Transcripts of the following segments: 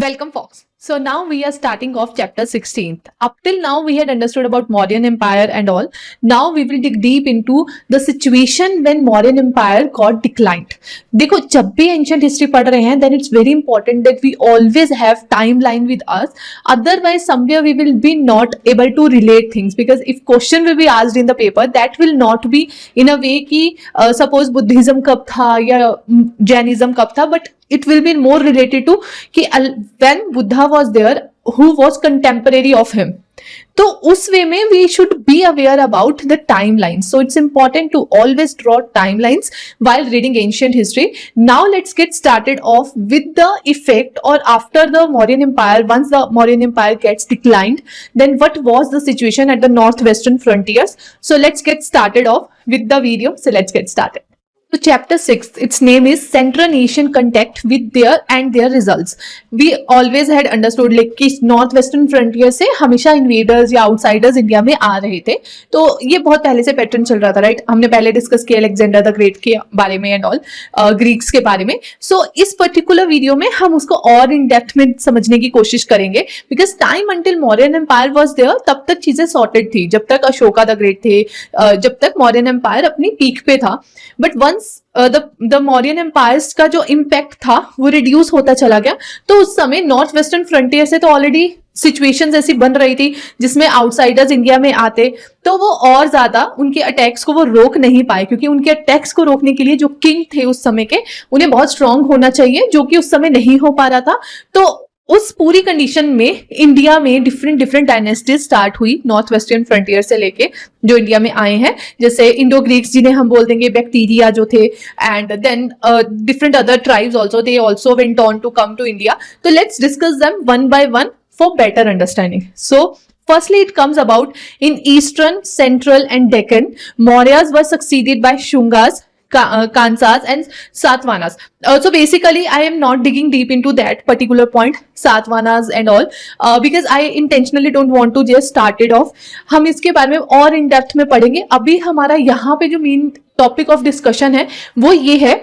Welcome, Fox. So now we are starting off chapter 16th. Up till now, we had understood about Mauryan Empire and all. Now we will dig deep into the situation when Mauryan Empire got declined. देखो जब भी ancient history पढ़ रहे हैं, then it's very important that we always have timeline with us. Otherwise, somewhere we will be not able to relate things because if question will be asked in the paper, that will not be in a way कि suppose Buddhism कब था या Jainism कब था, but it will be more related to कि when Buddha was there, who was contemporary of him. तो उस वे में we should be aware about the timelines. So it's important to always draw timelines while reading ancient history. Now let's get started off with the effect or after the Mauryan Empire. Once the Mauryan Empire gets declined, then what was the situation at the northwestern frontiers? So let's get started off with the video. So let's get started. So chapter 6, its name is Central Asian Contact with their results. We always had understood like कि Northwestern frontier से हमेशा invaders या outsiders India में आ रहे थे. तो ये बहुत पहले से पैटर्न चल रहा था, राइट. हमने पहले डिस्कस किया अलेक्जेंडर द ग्रेट के बारे में एंड ऑल, ग्रीक्स के बारे में. सो इस पर्टिकुलर वीडियो में हम उसको और इन डेप्थ में समझने की कोशिश करेंगे because time until Mauryan empire was there तब तक चीजें सॉर्टेड थी, जब तक अशोका द ग्रेट थे, जब तक मौर्यन एम्पायर अपनी पीक पे था. But once the Mauryan empires का जो इम्पैक्ट था वो रिड्यूस होता चला गया. तो उस समय नॉर्थ वेस्टर्न फ्रंटियर से तो ऑलरेडी सिचुएशंस ऐसी बन रही थी जिसमें आउटसाइडर्स इंडिया में आते तो वो और ज्यादा उनके अटैक्स को वो रोक नहीं पाए, क्योंकि उनके अटैक्स को रोकने के लिए जो किंग थे उस समय के उन्हें बहुत स्ट्रांग होना चाहिए, जो कि उस समय नहीं हो पा रहा था. तो उस पूरी कंडीशन में इंडिया में डिफरेंट डायनेस्टीज स्टार्ट हुई नॉर्थ वेस्टर्न फ्रंटियर से लेके जो इंडिया में आए हैं, जैसे इंडो ग्रीक्स जिन्हें हम बोल देंगे, बैक्टीरिया जो थे, and then different other tribes also, they also went on to come to India. तो let's discuss them one by one for better understanding. So firstly it comes about in eastern, central and Deccan. Mauryas were succeeded by Shungas, Kansas and Satavahanas. So basically I am not digging deep into that particular point, Satavahanas and all, because I intentionally don't want to just start it off. हम इसके बारे में और in depth में पढ़ेंगे. अभी हमारा यहाँ पे जो मेन टॉपिक ऑफ डिस्कशन है वो ये है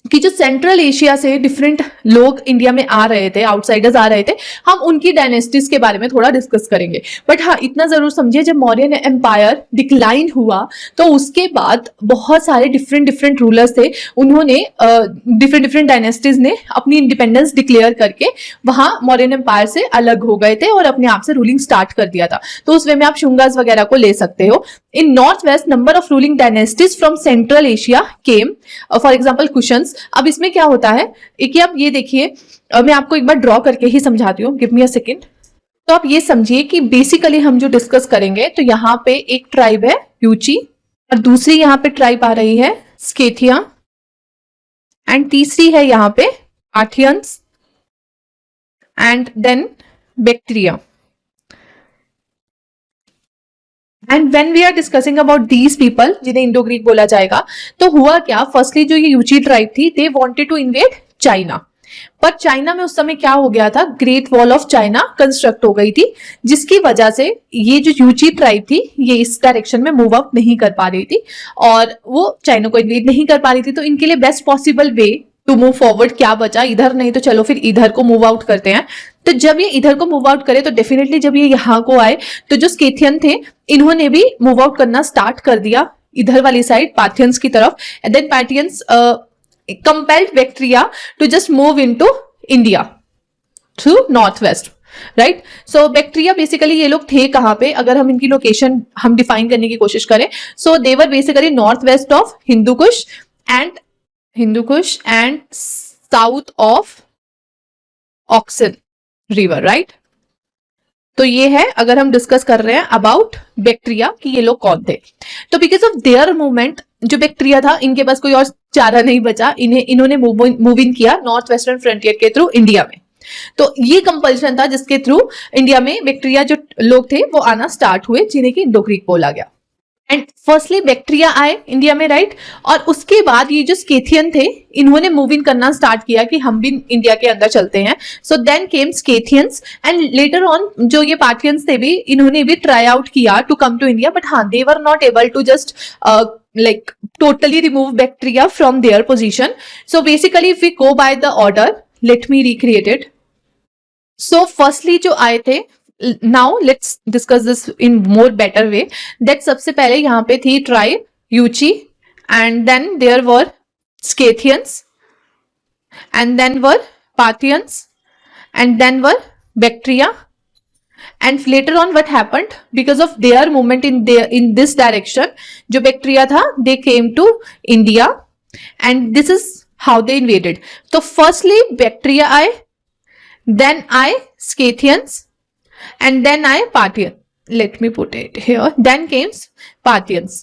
कि जो सेंट्रल एशिया से डिफरेंट लोग इंडिया में आ रहे थे, आउटसाइडर्स आ रहे थे, हम उनकी डायनेस्टीज के बारे में थोड़ा डिस्कस करेंगे. बट हाँ, इतना जरूर समझिए जब मौर्यन एम्पायर डिक्लाइन हुआ तो उसके बाद बहुत सारे डिफरेंट रूलर्स थे, उन्होंने डिफरेंट डायनेस्टीज ने अपनी इंडिपेंडेंस डिक्लेयर करके वहां मौर्यन एम्पायर से अलग हो गए थे और अपने आप से रूलिंग स्टार्ट कर दिया था. तो उस वे में आप शुंगास वगैरह को ले सकते हो. In north west number of ruling dynasties from Central Asia came, for example Kushans. अब इसमें क्या होता है कि आप ये देखिए, मैं आपको एक बार ड्रॉ करके ही समझाती हूँ, गिव मी अ सेकेंड. तो आप ये समझिए कि बेसिकली हम जो डिस्कस करेंगे तो यहाँ पे एक ट्राइब है यूची, और दूसरी यहाँ पे ट्राइब आ रही है स्केथिया, एंड तीसरी है यहाँ पे Parthians, and then Bactria. And when we are discussing about these people जिन्हें इंडो ग्रीक बोला जाएगा, तो हुआ क्या, फर्स्टली जो ये यूची ट्राइब थी, they wanted to invade China. पर चाइना में उस समय क्या हो गया था, great wall of China construct हो गई थी, जिसकी वजह से ये जो यूची ट्राइब थी ये इस डायरेक्शन में मूव आउट नहीं कर पा रही थी और वो चाइना को इन्वेड नहीं कर पा रही थी. तो इनके लिए best possible way to move forward क्या बचा, इधर नहीं तो चलो फिर इधर को मूव आउट करते हैं. तो जब ये इधर को मूव आउट करे तो डेफिनेटली जब ये यहाँ को आए तो जो स्केथियन थे इन्होंने भी मूव आउट करना स्टार्ट कर दिया इधर वाली साइड पार्थियंस की तरफ. And then Parthians compelled Bactria to just move into India through north west, right. So Bactria basically ये लोग थे कहाँ पे, अगर हम इनकी लोकेशन हम डिफाइन करने की कोशिश करें, so they were basically north west of Hindu Kush and south of Oxus river, right. तो ये है अगर हम डिस्कस कर रहे हैं अबाउट बैक्टीरिया कि ये लोग कौन थे. तो बिकॉज ऑफ देयर मूवमेंट जो बैक्टीरिया था, इनके पास कोई और चारा नहीं बचा, इन्होंने मूव इन किया नॉर्थ वेस्टर्न फ्रंटियर के थ्रू इंडिया में. तो ये कंपल्शन था जिसके थ्रू इंडिया में बैक्टीरिया जो लोग थे वो आना स्टार्ट हुए, जिन्हें कि इंडो ग्रीक बोला गया. एंड फर्स्टली बैक्टीरिया आए इंडिया में, राइट. और उसके बाद ये जो स्केथियन थे इन्होंने मूव इन करना स्टार्ट किया कि हम भी इंडिया के अंदर चलते हैं. So then came Scythians and later on जो ये पार्थियंस थे भी, इन्होंने भी ट्राई आउट किया to come to India. But हाँ, they were not able to just like totally remove bacteria from their position. So basically if we go by the order, let me recreate it. So firstly जो आए थे, now let's discuss this in more better way, that सबसे पहले यहाँ पे थी tribe Yuezhi, and then there were Scythians, and then were Parthians, and then were Bactria. And later on what happened, because of their movement in this direction, जो Bactria था, they came to India, and this is how they invaded. So firstly Bactria आए, then आए Scythians, and then आए Parthian. Let me put it here. Then came Parthians.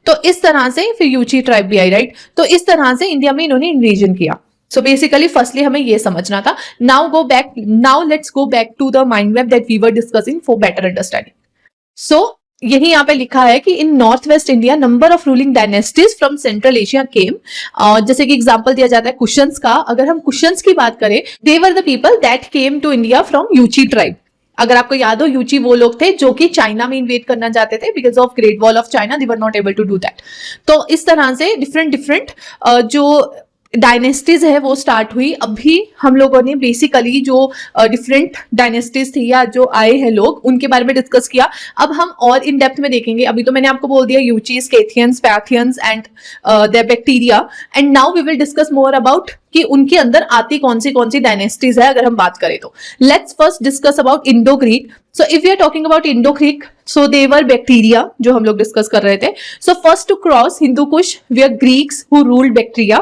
तो इस तरह से फिर यूची ट्राइब भी आई, राइट? तो इस तरह से इंडिया में इन्होंने इन्वेजन किया. सो बेसिकली फर्स्टली हमें ये समझना था. Now let's go back to the mind map that we were discussing for better understanding. So यही यहाँ पे लिखा है कि in north west India number of ruling dynasties from Central Asia came. जैसे कि एग्जांपल दिया जाता है कुशन्स का. अगर हम कुशन्स की बात करें, they were the people that came to India from Yuezhi tribe. अगर आपको याद हो, यूची वो लोग थे जो कि चाइना में इन्वेट करना चाहते थे. Because of great wall of China they were not able to do that. तो इस तरह से डिफरेंट जो डायनेस्टीज है वो स्टार्ट हुई. अभी हम लोगों ने बेसिकली जो डिफरेंट डायनेस्टीज थी या जो आए हैं लोग, उनके बारे में डिस्कस किया. अब हम और इन डेप्थ में देखेंगे. अभी तो मैंने आपको बोल दिया Yuezhi, Scythians, Parthians and the Bactria. And now we will discuss more about कि उनके अंदर आती कौन सी डायनेस्टीज है अगर हम बात करें तो. Let's first discuss about Indo Greek. So if we are talking about Indo Greek, so they were Bactria, जो हम लोग डिस्कस कर रहे थे. So first to cross Hindu Kush we are Greeks who ruled Bactria.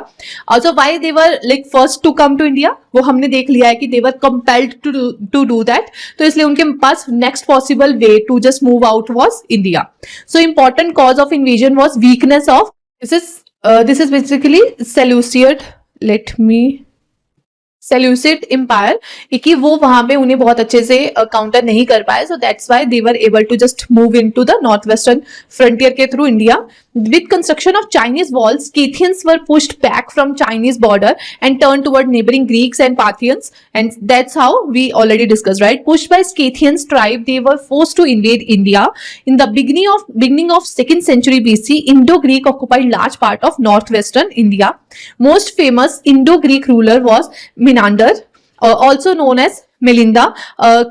Also why they were like first to come to India, वो हमने देख लिया है कि they were compelled to do that. तो इसलिए उनके पास next possible way to just move out was India. So important cause of invasion was weakness of this is basically Seleucid, let me Seleucid empire, कि वो वहां पे उन्हें बहुत अच्छे से काउंटर नहीं कर पाए. So that's why they were able to just move into the north western frontier के through India. With construction of Chinese walls, Scythians were pushed back from Chinese border and turned toward neighboring Greeks and Parthians, and that's how we already discussed, right? Pushed by Scythians tribe, they were forced to invade India. In the beginning of 2nd century BC, Indo-Greek occupied large part of northwestern India. Most famous Indo-Greek ruler was Menander, also known as Milinda.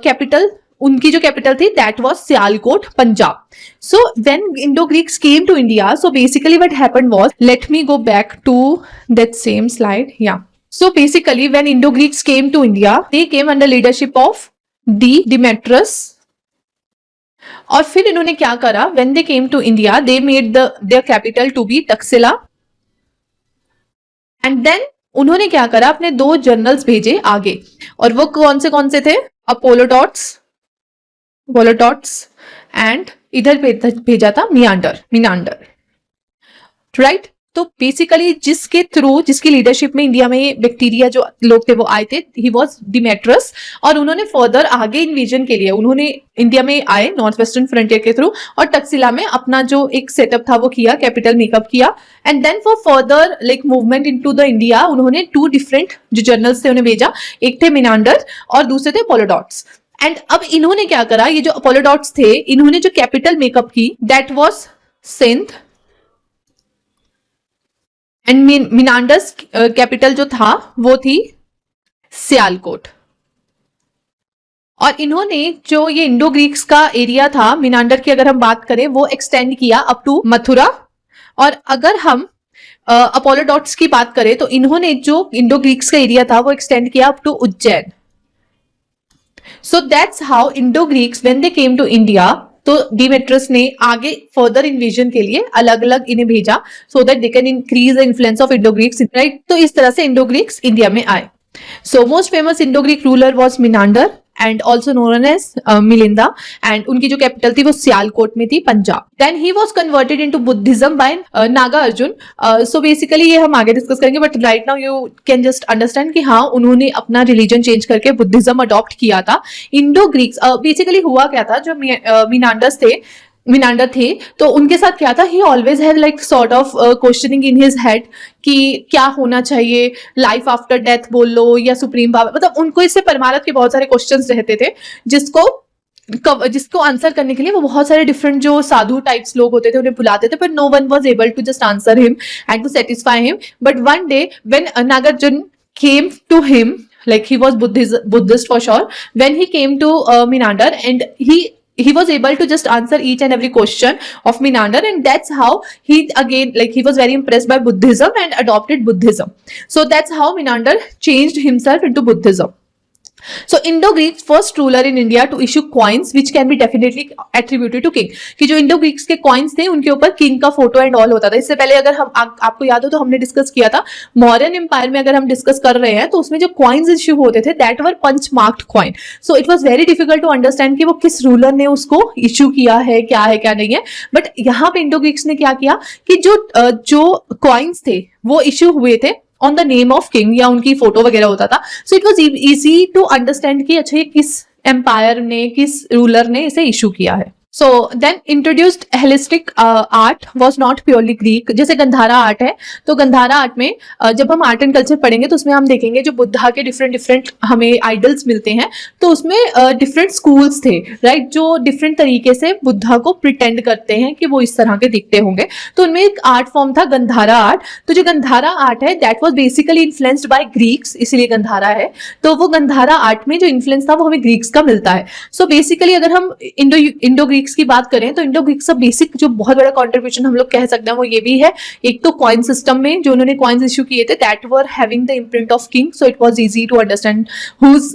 Capital उनकी जो capital थी that was Sialkot, Punjab. So when Indo Greeks came to India, so basically what happened was, let me go back to that same slide. Yeah so basically when Indo Greeks came to India, they came under leadership of Demetrius. और फिर इन्होंने क्या करा, when they came to India they made their capital to be Taxila. And then उन्होंने क्या करा, अपने 2 generals भेजे आगे. और वो कौन से थे, अपोलोडोट्स एंड इधर भेजा था मिनांडर, राइट? तो बेसिकली जिसकी लीडरशिप में इंडिया में बैक्टीरिया जो लोग थे वो आए थे, ही वाज डिमेट्रस. और उन्होंने फर्दर आगे इन्वेजन के लिए उन्होंने इंडिया में आए नॉर्थ वेस्टर्न फ्रंटियर के थ्रू, और टक्सिला में अपना जो एक सेटअप था वो किया, कैपिटल मेकअप किया. And then for further like movement into the India, उन्होंने 2 डिफरेंट जो जर्नल्स थे उन्हें भेजा. एक थे मिनांडर और दूसरे थे अपोलोडोट्स. एंड अब इन्होंने क्या करा, ये जो अपोलोडोट्स थे, इन्होंने जो कैपिटल मेकअप की that was Sindh. And Menander's capital जो था वो थी सियालकोट. और इन्होंने जो ये इंडो ग्रीक्स का एरिया था मिनांडर की, अगर हम बात करें, वो एक्सटेंड किया अप टू मथुरा. और अगर हम अपोलोडोट्स की बात करें तो इन्होंने जो इंडो ग्रीक्स का एरिया था वो एक्सटेंड किया up to Ujjain. So that's how Indo-Greeks when they came to India, तो डिमेट्रस ने आगे फर्दर इन्वेजन के लिए अलग अलग इन्हें भेजा, so that they can increase the influence of Indo-Greeks, right? तो इस तरह से Indo-Greeks इंडिया में आए. So most famous Indo-Greek ruler was Menander and also known as Milinda, and उनकी जो कैपिटल थी वो सियालकोट में थी, Punjab. Then he was converted into Buddhism by Naga Arjun. So basically ये हम आगे डिस्कस करेंगे, but right now you can just understand कि हाँ, उन्होंने अपना रिलीजन चेंज करके बुद्धिज्म अडॉप्ट किया था. इंडो ग्रीक्स बेसिकली हुआ क्या था, जो मिनांडर थे, तो उनके साथ क्या था, ही always have like sort of questioning in his head कि क्या होना चाहिए, लाइफ आफ्टर डेथ बोल लो या सुप्रीम पावर, मतलब उनको इससे परमारथ के बहुत सारे क्वेश्चंस रहते थे, जिसको आंसर करने के लिए वो बहुत सारे डिफरेंट जो साधु टाइप्स लोग होते थे उन्हें बुलाते थे, पर no one was able to just answer him and to satisfy him. But one day when Nagarjuna came to him, like he was Buddhist for sure. When he came to Menander, and he was able to just answer each and every question of Menander, and that's how he again, like, he was very impressed by Buddhism and adopted Buddhism. So that's how Menander changed himself into Buddhism. So Indo-Greeks first ruler in India to issue coins which can be definitely attributed to king. कि जो Indo-Greeks के coins थे उनके ऊपर king का photo and all होता था. इससे पहले अगर हम आपको याद हो तो हमने डिस्कस किया था मौर्यन एम्पायर में, अगर हम डिस्कस कर रहे हैं तो उसमें जो कॉइन्स इश्यू होते थे that were punch marked coin. So it was very difficult to understand कि वो किस रूलर ने उसको इश्यू किया है क्या नहीं है. बट यहाँ पे इंडो-ग्रीक्स ने क्या किया कि जो कॉइन्स थे वो इश्यू हुए थे on the name of king, या उनकी फोटो वगैरह होता था. So it was easy to understand कि अच्छा ये किस एम्पायर ने, किस रूलर ने इसे इशू किया है. So then introduced Hellenistic art was not purely Greek. जैसे गंधारा आर्ट है, तो गंधारा आर्ट में जब हम आर्ट एंड कल्चर पढ़ेंगे तो उसमें हम देखेंगे जो बुद्धा के डिफरेंट हमें आइडल्स मिलते हैं, तो उसमें डिफरेंट स्कूल्स थे, राइट, जो डिफरेंट तरीके से बुद्धा को प्रिटेंड करते हैं कि वो इस तरह के दिखते होंगे. तो उनमें एक आर्ट फॉर्म था गंधारा आर्ट. तो जो गंधारा आर्ट है that was basically influenced by Greeks, इसलिए गंधारा है. तो वो गंधारा आर्ट में जो इन्फ्लुएंस था वो हमें ग्रीक्स का मिलता है. सो बेसिकली अगर हम इंडो ग्रीक्स की बात करें तो इंडो ग्रीक्स का बेसिक जो बहुत बड़ा कंट्रीब्यूशन हम लोग कह सकते हैं वो ये भी है. एक तो कॉइन सिस्टम में जो उन्होंने कॉइन्स इश्यू किए थे that were having the imprint of king, so it was easy to understand whose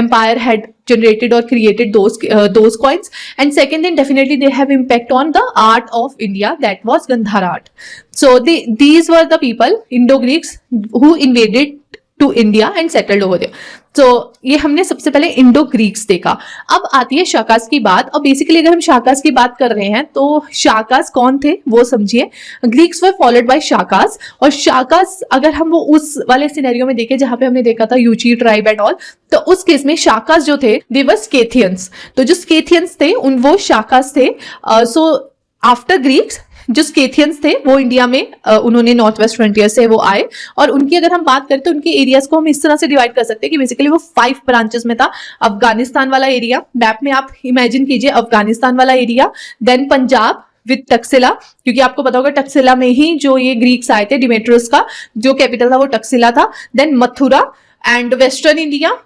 empire had generated or created those coins. And second thing, definitely they have impact on the art of India, that was Gandhara art. So these were the people, Indo-Greeks, who invaded to India and settled over there. तो ये हमने सबसे पहले Indo Greeks देखा. अब आती है शाकास की बात. और बेसिकली अगर हम शाकास की बात कर रहे हैं तो शाकास कौन थे वो समझिए. Greeks were followed by Shakas. और शाकास अगर हम वो उस वाले सिनेरियो में देखें जहां पे हमने देखा था यूची ट्राइब एंड ऑल, तो उस केस में शाकास जो थे दे वर स्केथियंस. तो जो स्केथियंस थे वो शाकास थे. सो आफ्टर ग्रीक्स जो स्केथियंस थे वो इंडिया में उन्होंने नॉर्थ वेस्ट फ्रंटियर से वो आए. और उनकी अगर हम बात करें तो उनके एरियाज को हम इस तरह से डिवाइड कर सकते हैं कि बेसिकली वो 5 ब्रांचेस में था. अफगानिस्तान वाला एरिया, मैप में आप इमेजिन कीजिए अफगानिस्तान वाला area, then Punjab with Taxila, क्योंकि आपको पता होगा टक्सिला में ही जो ये ग्रीक्स आए थे, डिमेट्रियस का जो कैपिटल था वो टक्सिला था. Then Mathura and western India.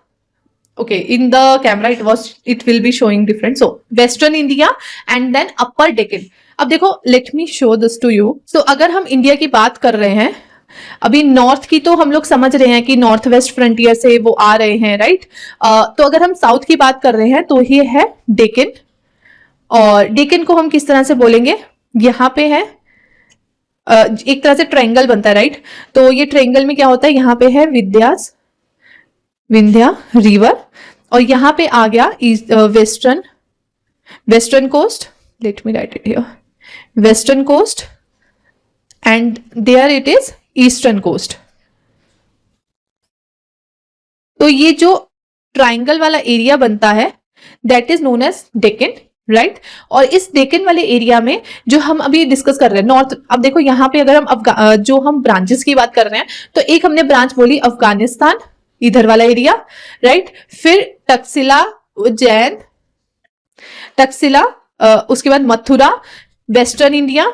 Okay, in the camera it will be showing different. So Western India and then Upper Deccan. अब देखो let me show this to you. So अगर हम इंडिया की बात कर रहे हैं, अभी नॉर्थ की तो हम लोग समझ रहे हैं कि नॉर्थ वेस्ट फ्रंटियर से वो आ रहे हैं, राइट. तो अगर हम साउथ की बात कर रहे हैं तो ये है डेक्कन. और डेक्कन को हम किस तरह से बोलेंगे, यहाँ पे है एक तरह से ट्रायंगल बनता है, राइट. तो ये ट्रायंगल में क्या होता है, यहाँ पे है विंध्या रिवर, और यहां पे आ गया western coast. Let me write it here, western coast, and there it is eastern coast. तो ये जो ट्रायंगल वाला एरिया बनता है that is known as Deccan, right. और इस डेक्कन वाले एरिया में जो हम अभी डिस्कस कर रहे हैं नॉर्थ, अब देखो यहाँ पे अगर हम जो हम ब्रांचेस की बात कर रहे हैं तो एक हमने ब्रांच बोली अफगानिस्तान, इधर वाला एरिया, राइट. फिर टक्सिला, उज्जैन, टक्सिला, उसके बाद Mathura, western India,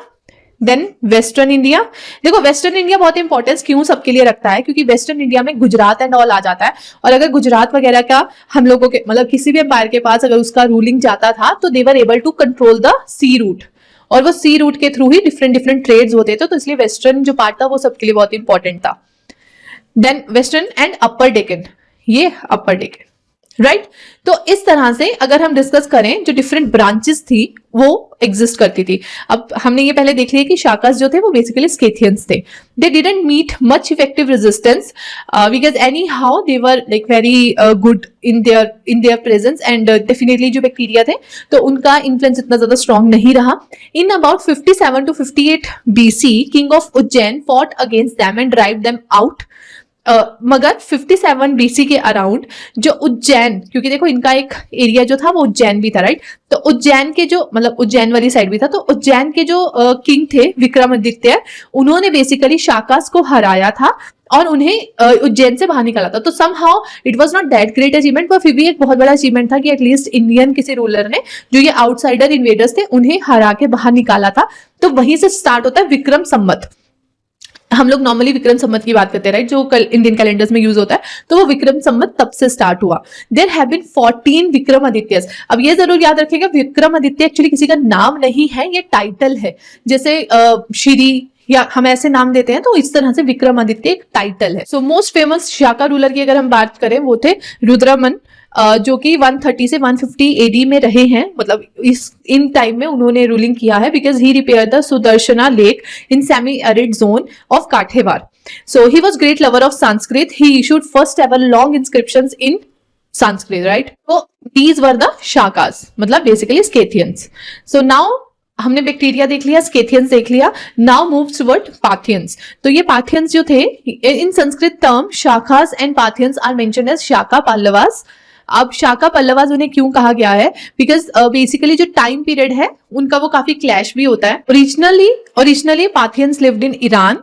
then western India. देखो वेस्टर्न इंडिया बहुत इंपॉर्टेंस क्यों सबके लिए रखता है, क्योंकि वेस्टर्न इंडिया में गुजरात एंड ऑल आ जाता है. और अगर गुजरात वगैरह का हम लोगों के मतलब किसी भी एम्पायर के पास अगर उसका रूलिंग जाता था तो they were able to control the sea route, और वो सी रूट के थ्रू ही डिफरेंट ट्रेड्स होते थे. तो इसलिए वेस्टर्न जो पार्ट था वो सबके लिए बहुत इंपॉर्टेंट था. Then western and upper Deccan, ये अपर डेक्कन, राइट. तो इस तरह से अगर हम डिस्कस करें जो डिफरेंट ब्रांचेस थी वो एग्जिस्ट करती थी. अब हमने ये पहले देख लिया कि शाकास जो थे वो बेसिकली स्केथियंस थे. They didn't meet much effective resistance because anyhow they were like very good in their presence, and definitely जो बैक्टीरिया थे तो उनका इन्फ्लुएंस इतना ज्यादा स्ट्रॉन्ग नहीं रहा. In about 57 to 58 BC king of Ujjain fought against them and drive them out. मगर 57 BC के अराउंड जो उज्जैन, क्योंकि देखो इनका एक एरिया जो था वो उज्जैन भी था, राइट. तो उज्जैन के जो मतलब उज्जैन वाली साइड भी था, तो उज्जैन के जो किंग थे विक्रमादित्य, उन्होंने बेसिकली शाकास को हराया था और उन्हें उज्जैन से बाहर निकाला था. तो somehow it was not that great achievement, पर फिर भी एक बहुत बड़ा अचीवमेंट था कि एटलीस्ट इंडियन किसी रूलर ने जो ये आउटसाइडर इन्वेडर्स थे उन्हें हरा के बाहर निकाला था. तो वहीं से स्टार्ट होता है विक्रम संवत. हम लोग नॉर्मली विक्रम संवत की बात करते हैं, राइट, जो इंडियन कैलेंडर्स में यूज होता है, तो वो विक्रम संवत तब से स्टार्ट हुआ. There have been 14 Vikramadityas. अब ये जरूर याद रखिएगा, विक्रमादित्य एक्चुअली किसी का नाम नहीं है, ये टाइटल है. जैसे श्री या हम ऐसे नाम देते हैं, तो इस तरह से विक्रमादित्य एक टाइटल है. सो मोस्ट फेमस शाका रूलर की अगर हम बात करें, वो थे रुद्रमन, जो कि 130 से 150 एडी में रहे हैं. मतलब इन टाइम में उन्होंने रूलिंग किया है, because he repair the Sudarshana lake in semi arid zone of Kathiawar. So he was great lover of Sanskrit. He issued first ever long inscriptions in Sanskrit, right? So these were the Shakas, मतलब basically Scythians. So now हमने Bactria देख लिया, Scythians देख लिया. Now moves toward Parthians. तो ये Parthians जो थे, in Sanskrit term Shakas and Parthians are mentioned as Shaka Pallavas. अब शाका पल्लवास उन्हें क्यों कहा गया है? बिकॉज बेसिकली जो टाइम पीरियड है उनका वो काफी क्लैश भी होता है. Originally Parthians lived in Iran.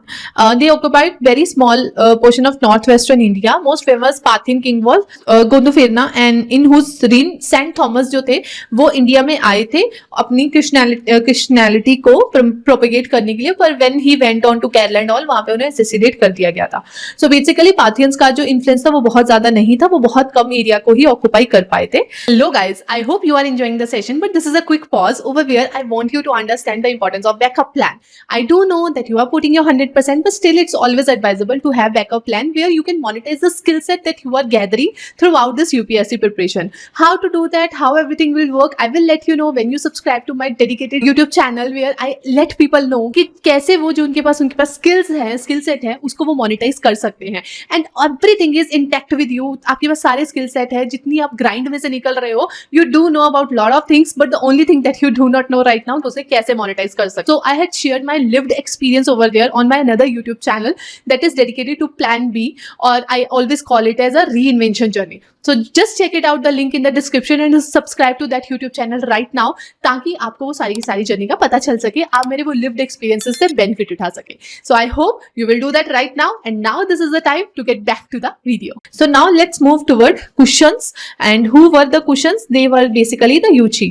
They occupied very small portion of north western India. Most famous Parthian king was गोंदोफेरना, and in whose reign Saint Thomas जो थे वो इंडिया में आए थे अपनी क्रिश्चियनिटी को प्रोपेगेट करने के लिए, पर when he went on to Kerala and all, वहां पे उन्हें असैसिनेट कर दिया गया था. सो बेसिकली पाथियंस का जो इन्फ्लुएंस था वो बहुत ज्यादा नहीं था, वो बहुत कम एरिया को ही ऑक्युपाई कर पाए थे. Hello guys, I hope you are enjoying the session, but this is a quick pause over where I want you to understand the importance of backup plan. I do know that you are putting your 100%, but still it's always advisable to have backup plan where you can monetize the skill set that you are gathering throughout this UPSC preparation. How to do that, how everything will work, I will let you know when you subscribe to my dedicated YouTube channel where I let people know कि कैसे वो जो उनके पास skills है, skill set है, उसको वो monetize कर सकते हैं. And everything is intact with you. आपके पास सारे skill set है, जितनी आप grind में से निकल रहे हो, you do know about lot of things, but the only thing that you do not know right now, तो उसे कैसे monetize कर सकते. So I had shared my lived experience over there on my another YouTube channel that is dedicated to Plan B, or I always call it as a reinvention journey. So just check it out, the link in the description, and subscribe to that YouTube channel right now, ताकि आपको वो सारी की सारी journey का पता चल सके, आप मेरे वो lived experiences से benefit उठा सके. So I hope you will do that right now, and now this is the time to get back to the video. So now let's move toward Kushans. And who were the Kushans? They were basically the Yuchi.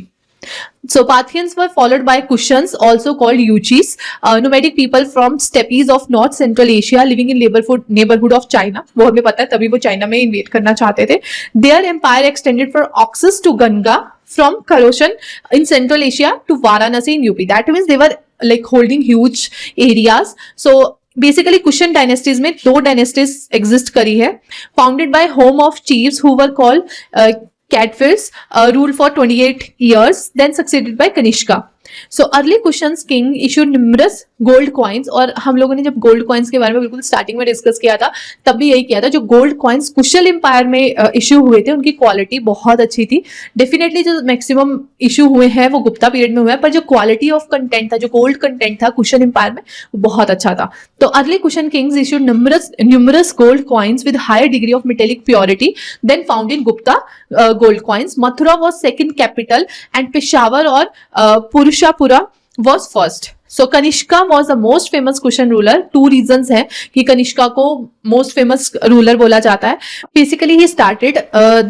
So Parthians were followed by Kushans, also called Yuchis, nomadic people from steppes of North Central Asia living in neighborhood of China. वो हमें पता है, तभी वो China में InvIT करना चाहते थे. Their empire extended from Oxus to Ganga, from Kharoshan in Central Asia to Varanasi in UP. That means they were like holding huge areas. So basically cushion dynasties में 2 डायनेस्टीज एग्जिस्ट करी है, founded by home of chiefs who were called Catphills, ruled for 28 years, then succeeded by Kanishka. So early Kushan's king issued numerous gold coins. और हम लोगों ने जब gold coins के बारे में बिल्कुल स्टार्टिंग में डिस्कस किया था, तब भी यही किया था. जो गोल्ड कॉइन्स कुशल एम्पायर में इश्यू हुए थे, उनकी क्वालिटी बहुत अच्छी थी. डेफिनेटली जो मैक्सिमम इश्यू हुए हैं वो गुप्ता पीरियड में हुआ है, पर जो क्वालिटी ऑफ कंटेंट था, जो गोल्ड कंटेंट था कुशल एम्पायर में, वो बहुत अच्छा था. तो early Kushan kings issued numerous gold coins with higher degree of metallic purity than found in Gupta gold coins. Mathura was second capital and Peshawar और Purushapura was first. So Kanishka was the most famous Kushan ruler. 2 reasons है कि कनिष्का को most famous ruler बोला जाता है. Basically he started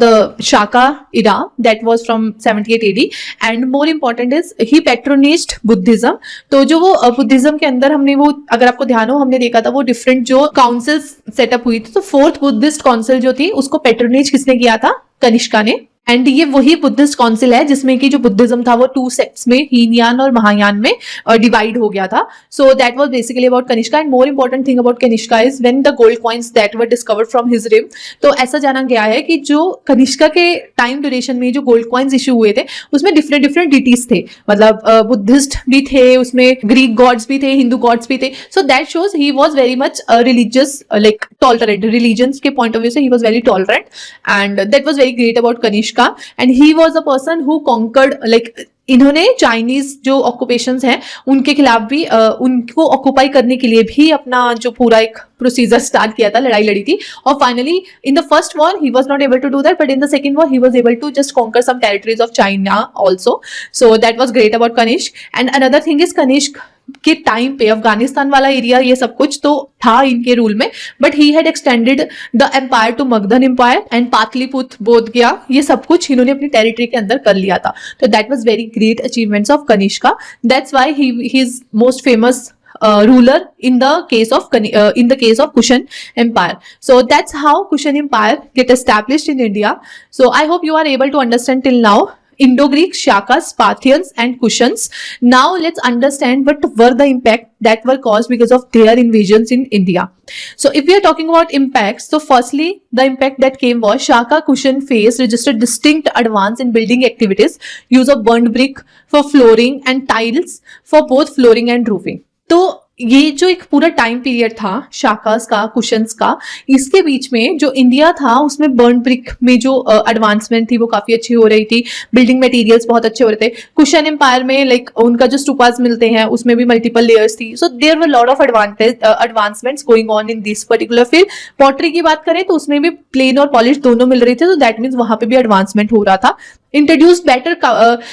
the Shaka era that was from 78 AD, and more important is he patronized Buddhism. तो जो वो Buddhism के अंदर हमने वो, अगर आपको ध्यान हो, हमने देखा था वो डिफरेंट जो काउंसिल्स सेटअप हुई थी. तो 4th बुद्धिस्ट काउंसिल जो थी उसको पैट्रोनेज किसने किया था? कनिष्का ने. एंड ये वही बुद्धिस्ट काउंसिल है जिसमें कि जो बुद्धिज्म था वो 2 सेक्ट्स में, हीनयान और महायान में डिवाइड हो गया था. So that was basically about Kanishka. And more important thing about Kanishka is when the gold coins that were discovered from his reign. तो ऐसा जाना गया है कि जो कनिष्का के टाइम ड्यूरेशन में जो गोल्ड कॉइन्स इश्यू हुए थे, उसमें डिफरेंट डिटीज थे. मतलब बुद्धिस्ट भी थे, उसमें ग्रीक गॉड्स भी थे, हिंदू गॉड्स भी थे. So that shows he was very much religious, like tolerant. Religions के पॉइंट ऑफ व्यू से he was very tolerant, and that was very great about Kanishka. And he was a person who conquered, like इन्होंने Chinese जो occupations हैं उनके खिलाफ भी उनको occupy करने के लिए भी अपना जो पूरा एक प्रोसीजर स्टार्ट किया था, लड़ाई लड़ी थी. और finally in the first war he was not able to do that, but in the second war he was able to just conquer some territories of China also. So that was great about Kanishka. And another thing is Kanishka के time पे अफगानिस्तान वाला area, ये सब कुछ तो था इनके rule में, but he had extended the empire to Magadhan empire and Pataliputra, Bodh Gaya, ये सब कुछ इन्होंने अपनी टेरिटरी के अंदर कर लिया था. तो that was very great achievements of Kanishka. That's why he is most famous ruler in the case of Kushan Empire. So that's how Kushan Empire get established in India. So I hope you are able to understand till now Indo-Greek, Shakas, Parthians and Kushans. Now let's understand what were the impact that were caused because of their invasions in India. So if we are talking about impacts, so firstly the impact that came was Shaka Kushan phase registered distinct advance in building activities, use of burnt brick for flooring and tiles for both flooring and roofing. तो ये जो एक पूरा time period था शाकास का, cushions का, इसके बीच में जो इंडिया था उसमें बर्न ब्रिक में जो एडवांसमेंट थी वो काफी अच्छी हो रही थी, बिल्डिंग मटेरियल्स बहुत अच्छे हो रहे थे. कुशन एम्पायर में लाइक उनका जो स्टूपास मिलते हैं उसमें भी मल्टीपल लेयर्स थी. So there were lot of advancements going on in this particular field. Pottery की बात करें तो उसमें भी प्लेन और पॉलिश दोनों मिल रहे थे, तो दैट मीन्स वहां पे भी एडवांसमेंट हो रहा था. इंट्रोड्यूस बेटर,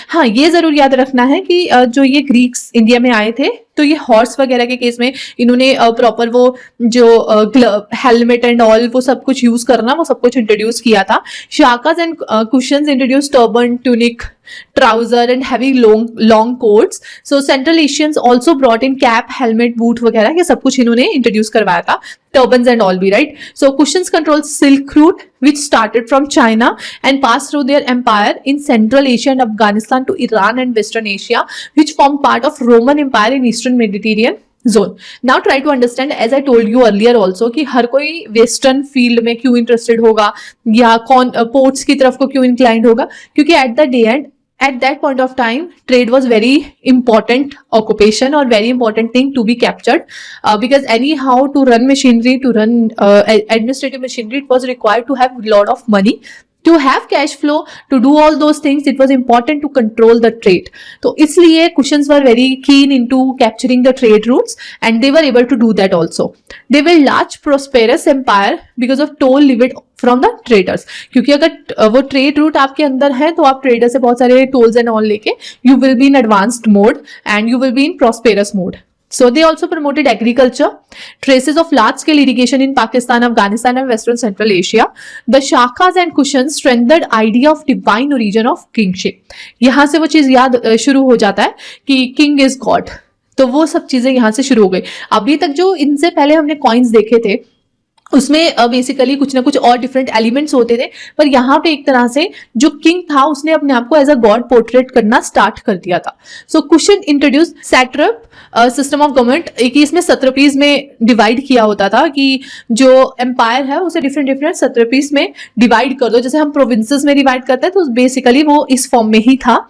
हाँ ये जरूर याद रखना है कि जो ये ग्रीक्स इंडिया में आए थे तो ये हॉर्स वगैरह के केस में इन्होंने प्रॉपर वो जो हेलमेट एंड ऑल वो सब कुछ यूज करना वो सब कुछ इंट्रोड्यूस किया था. Shakas and cushions introduce turban, tunic, trouser and heavy long quotes. So central Asians also brought in cap, helmet, boot वगैरह, ये सब कुछ इन्होंने इंट्रोड्यूस करवाया था. Turbans and all be right. So Kushans controlled Silk Route, which started from China and passed through their empire in Central Asia and Afghanistan to Iran and Western Asia, which formed part of Roman Empire in Eastern Mediterranean zone. Now try to understand, as I told you earlier also, कि हर कोई western field में क्यों interested होगा या कौन ports की तरफ को क्यों इंक्लाइंड होगा, क्योंकि at the day and at that point of time trade was very important occupation or very important thing to be captured, because anyhow to run machinery, to run administrative machinery, it was required to have lot of money, to have cash flow, to do all those things. It was important to control the trade. So isliye Kushans were very keen into capturing the trade routes and they were able to do that also. They were large prosperous empire because of toll levied from the traders, क्योंकि अगर वो trade route आपके अंदर है तो आप trader से बहुत सारे टोल्स एंड ऑल लेके you will be in advanced mode and you will be in prosperous mode. So they also promoted agriculture, traces of large-scale irrigation in Pakistan, Afghanistan, and Western Central Asia. The Shakas and Kushans strengthened idea of divine origin of kingship. यहाँ से वो चीज याद शुरू हो जाता है कि king is God. तो वो सब चीजें यहाँ से शुरू हो गई. अभी तक जो इनसे पहले हमने कॉइन्स देखे थे उसमें बेसिकली कुछ ना कुछ और डिफरेंट एलिमेंट्स होते थे, पर यहाँ पे एक तरह से जो किंग था उसने अपने आप को एज अ गॉड पोर्ट्रेट करना स्टार्ट कर दिया था. So Kushan introduce satrap system of government. एक इसमें सत्रपीस में डिवाइड किया होता था कि जो एम्पायर है उसे डिफरेंट डिफरेंट सत्रपीस में डिवाइड कर दो, जैसे हम प्रोविंसेस में डिवाइड करते हैं, तो बेसिकली वो इस फॉर्म में ही था.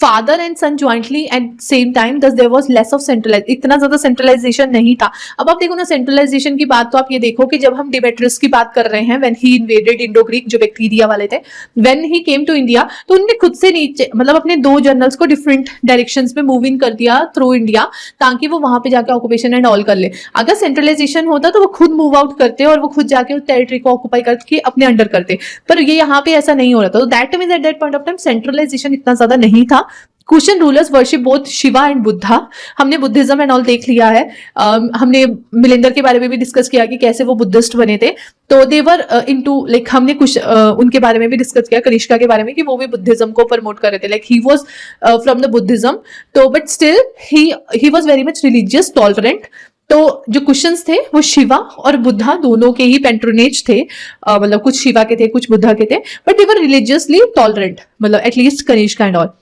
Father and son jointly at same time, thus there was less of centralize, इतना ज्यादा सेंट्रलाइजेशन नहीं था. अब आप देखो ना सेंट्रलाइजेशन की बात, तो आप ये देखो कि जब हम डिमेट्रियस की बात कर रहे हैं, when he invaded Indo Greek, जो बैक्टीरिया वाले थे, when he came to India, तो उन्होंने खुद से नीचे मतलब अपने दो जनरल्स को डिफरेंट डायरेक्शंस में मूव इन कर दिया थ्रू इंडिया, ताकि वो वहां पे जाके ऑक्यूपेशन एंड ऑल कर ले. अगर सेंट्रलाइजेशन होता तो वो खुद मूव आउट करते और वो खुद जाके उस टेरिटरी को ऑक्यूपाई करके अपने अंडर करते, पर ये यहाँ पे ऐसा नहीं हो रहा था. तो that means at that point of time centralization इतना ज्यादा नहीं था. Kushan rulers worship both Shiva and Buddha. हमने बुद्धिज्म एंड ऑल देख लिया है. हमने मिलिंदर के बारे में भी डिस्कस किया कि कैसे वो बुद्धिस्ट बने थे. तो देवर इनटू लाइक हमने कुछ उनके बारे में भी डिस्कस किया, कनिष्का के बारे में, कि वो भी बुद्धिज्म को प्रमोट कर रहे थे. Like he was from the Buddhism, तो but still he was very much religious, tolerant. तो जो कुशन्स थे वो शिवा और बुद्धा दोनों के ही पेट्रोनेज थे, मतलब कुछ शिवा के थे कुछ बुद्धा के थे, but they were religiously tolerant, मतलब at least Kanishka and all.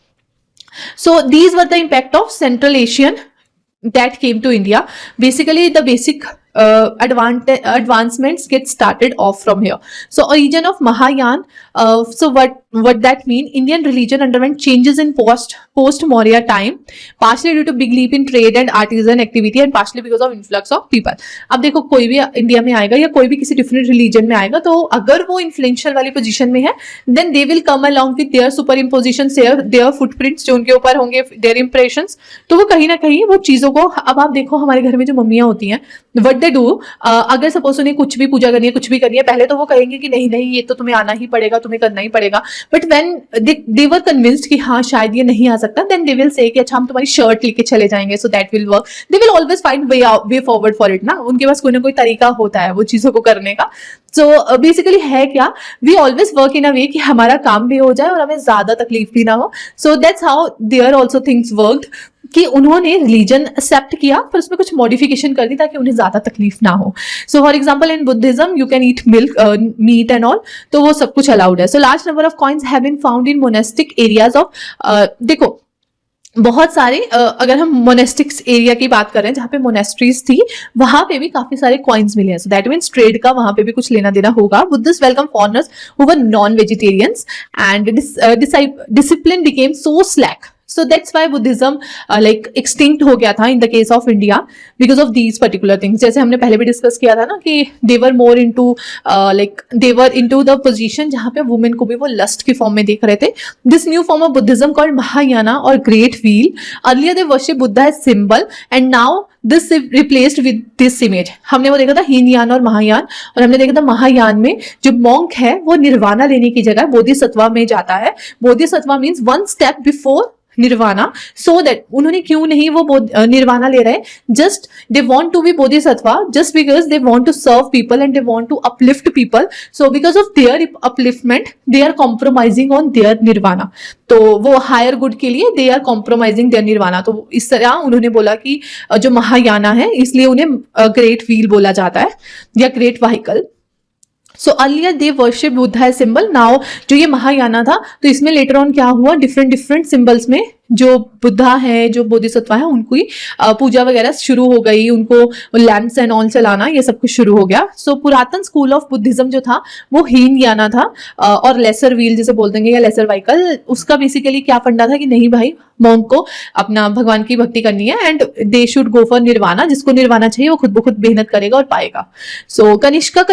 So these were the impact of Central Asian that came to India. Basically the basic advancements get started off from here. So origin of Mahayana, so what that mean, Indian religion underwent changes in post Maurya time, partially due to big leap in trade and artisan activity and partially because of influx of people. अब देखो कोई भी India में आएगा या कोई भी किसी डिफरेंट रिलीजन में आएगा, तो अगर वो इन्फ्लुएंशियल वाली पोजीशन में है, then they will come along with their super imposition, their footprints जो उनके ऊपर होंगे, देयर इंप्रेशंस. तो वो कहीं ना कहीं वो चीजों को, अब आप देखो हमारे घर में जो मम्मियां होती हैं, व्हाट दे डू, अगर सपोज उन्हें कुछ भी पूजा करनी है, कुछ भी करनी है, पहले तो वो कहेंगे कि नहीं नहीं ये तो तुम्हें आना ही पड़ेगा, तुम्हें करना ही पड़ेगा. But when they were convinced कि हाँ शायद ये नहीं आ सकता, देन दे विल से कि अच्छा हम तुम्हारी शर्ट लेके चले जाएंगे, so that will work. They will always find way forward for it ना. उनके पास कोई ना कोई तरीका होता है वो चीजों को करने का. सो बेसिकली है क्या, वी ऑलवेज वर्क इन अ वे कि हमारा काम भी हो जाए और हमें ज्यादा तकलीफ भी ना हो. So that's how their also things worked. कि उन्होंने रिलीजन एक्सेप्ट किया पर उसमें कुछ मॉडिफिकेशन कर दी ताकि उन्हें ज्यादा तकलीफ ना हो. So for example in Buddhism you can eat milk, meat and all, तो वो सब कुछ अलाउड है. So large number of coins have been found in monastic areas of, देखो बहुत सारे अगर हम मोनेस्टिक्स एरिया की बात करें जहाँ पे मोनेस्ट्रीज थी वहां पे भी काफी सारे कॉइन्स मिले हैं. सो दैट मीन्स ट्रेड का वहां पे भी कुछ लेना देना होगा. Buddhist welcome foreigners who were non vegetarians and discipline became so slack. So that's why Buddhism like extinct हो गया था in the case of India because of these particular things. जैसे हमने पहले भी डिस्कस किया था ना कि they were more into like they were into the position जहाँ पे women को भी वो lust की form में देख रहे थे. This new form of Buddhism called Mahayana or Great Wheel. Earlier they worship Buddha as symbol and now this replaced with this image. हमने वो देखा था हीनयान और महायान, और हमने देखा था महायान में जो मॉन्क है वो निर्वाणा लेने की जगह बोधिसत्वा में जाता है. Bodhisattva means one step before nirvana. So that उन्होंने क्यों नहीं वो निर्वाणा ले रहे, just they want to be bodhisattva just because they want to serve people and they want to uplift people. So because of their upliftment they are compromising on their nirvana. तो वो higher good के लिए they are compromising their nirvana. तो इस तरह उन्होंने बोला कि जो महायाना है इसलिए उन्हें ग्रेट व्हील बोला जाता है या great vehicle. So earlier they worship Buddha as symbol. Now जो ये महायाना था तो इसमें लेटर ऑन क्या हुआ, डिफरेंट सिंबल्स में जो बुद्धा है जो बोधिसत्वा है उनको ही पूजा वगैरह शुरू हो गई, उनको लैम्प्स एंड ऑल चलाना ये सब कुछ शुरू हो गया. सो पुरातन स्कूल ऑफ बुद्धिज्म जो था वो हीनयाना था और लेसर व्हील जिसे बोल देंगे या लेसर व्हीकल. उसका बेसिकली क्या फंडा था कि नहीं भाई मॉन्क को अपना भगवान की भक्ति करनी है and they should go for nirvana. जिसको निर्वाणा चाहिए वो खुद ब खुद मेहनत करेगा और पाएगा. सो Kanishka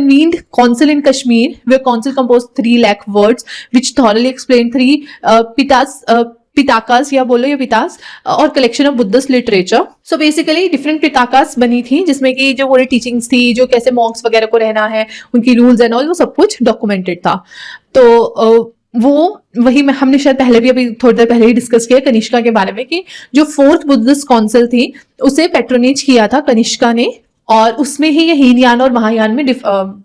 convened council in Kashmir where council composed 3 lakh words which thoroughly explained 3 पिताकास या बोलो या पितास और collection of Buddhist literature. So basically different pitakas बनी थी जिसमें कि जो पूरी टीचिंग्स थी, जो कैसे मॉन्क्स वगैरह को रहना है, उनकी रूल्स एंड ऑल, वो सब कुछ डॉक्यूमेंटेड था. तो वो वही हमने शायद पहले भी अभी थोड़ी देर पहले ही डिस्कस किया कनिष्का के बारे में कि जो 4th बुद्धिस्ट काउंसिल थी उसे पेट्रोनेज किया था कनिष्का ने और उसमें ही ये हीनयान और महायान में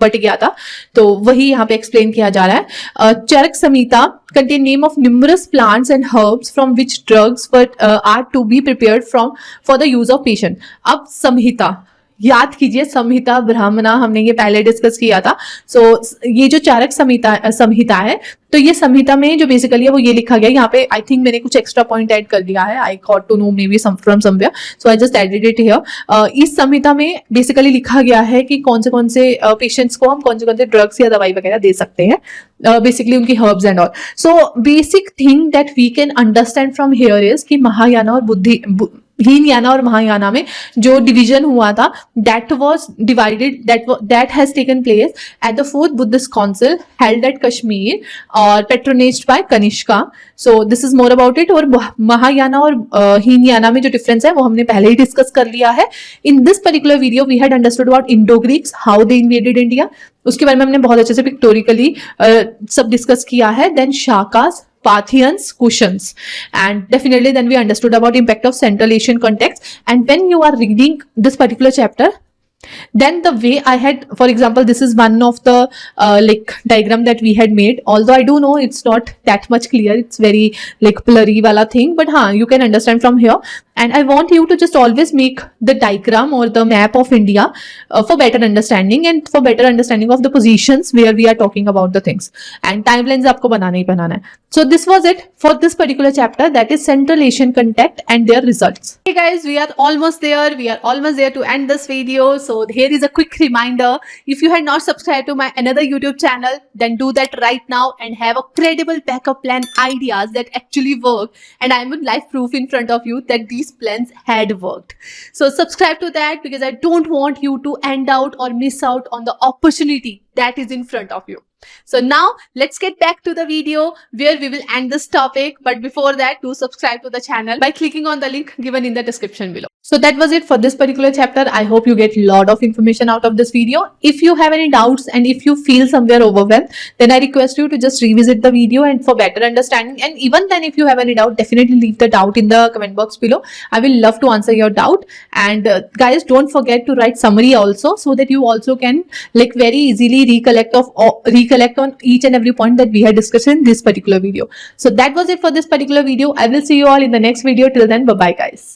बट गया था. तो वही यहाँ पे एक्सप्लेन किया जा रहा है. चरक संहिता contain name of numerous plants and herbs from which drugs are to be prepared from for the use of patient. अब संहिता याद कीजिए, संहिता ब्राह्मणा हमने ये पहले डिस्कस किया था. सो ये जो चारक संहिता है तो ये संहिता में जो बेसिकली है वो ये लिखा गया. यहाँ पे आई थिंक मैंने कुछ एक्स्ट्रा पॉइंट ऐड कर दिया है. I got to know maybe from somewhere, so I just added it here. इस संहिता में बेसिकली लिखा गया है कि कौन से पेशेंट्स को हम कौन से ड्रग्स या दवाई वगैरह दे सकते हैं, बेसिकली उनकी herbs and all. So basic thing that we can understand from here is कि महायाना और हीनयाना और महायाना में जो डिवीजन हुआ था that was divided that has taken place at the 4th Buddhist Council held at Kashmir or patronaged by Kanishka. So this is more about it. और महायाना और हीनयाना में जो डिफरेंस है वो हमने पहले ही डिस्कस कर लिया है. In this particular video we had understood about Indo-Greeks, how they invaded India. उसके बारे में हमने बहुत अच्छे से पिक्टोरिकली सब डिस्कस किया है. Then Shakas, Parthians, Kushans, and definitely then we understood about impact of Central Asian context. And when you are reading this particular chapter, then the way I had, for example, this is one of the like diagram that we had made, although I do know it's not that much clear, it's very like blurry wala thing, but you can understand from here. And I want you to just always make the diagram or the map of India for better understanding and for better understanding of the positions where we are talking about the things. And timelines आपको बनाना ही बनाना है. So this was it for this particular chapter, that is Central Asian contact and their results. Okay guys, we are almost there. We are almost there to end this video. So here is a quick reminder. If you had not subscribed to my another YouTube channel, then do that right now and have a credible backup plan ideas that actually work. And I am with live proof in front of you that these plans had worked. So subscribe to that because I don't want you to end out or miss out on the opportunity that is in front of you. So now let's get back to the video where we will end this topic. But before that, do subscribe to the channel by clicking on the link given in the description below. So that was it for this particular chapter. I hope you get a lot of information out of this video. If you have any doubts and if you feel somewhere overwhelmed, then I request you to just revisit the video and for better understanding. And even then, if you have any doubt, definitely leave the doubt in the comment box below. I will love to answer your doubt. And guys, don't forget to write summary also so that you also can like very easily easily recollect on each and every point that we had discussed in this particular video. So that was it for this particular video. I will see you all in the next video. Till then, bye bye guys.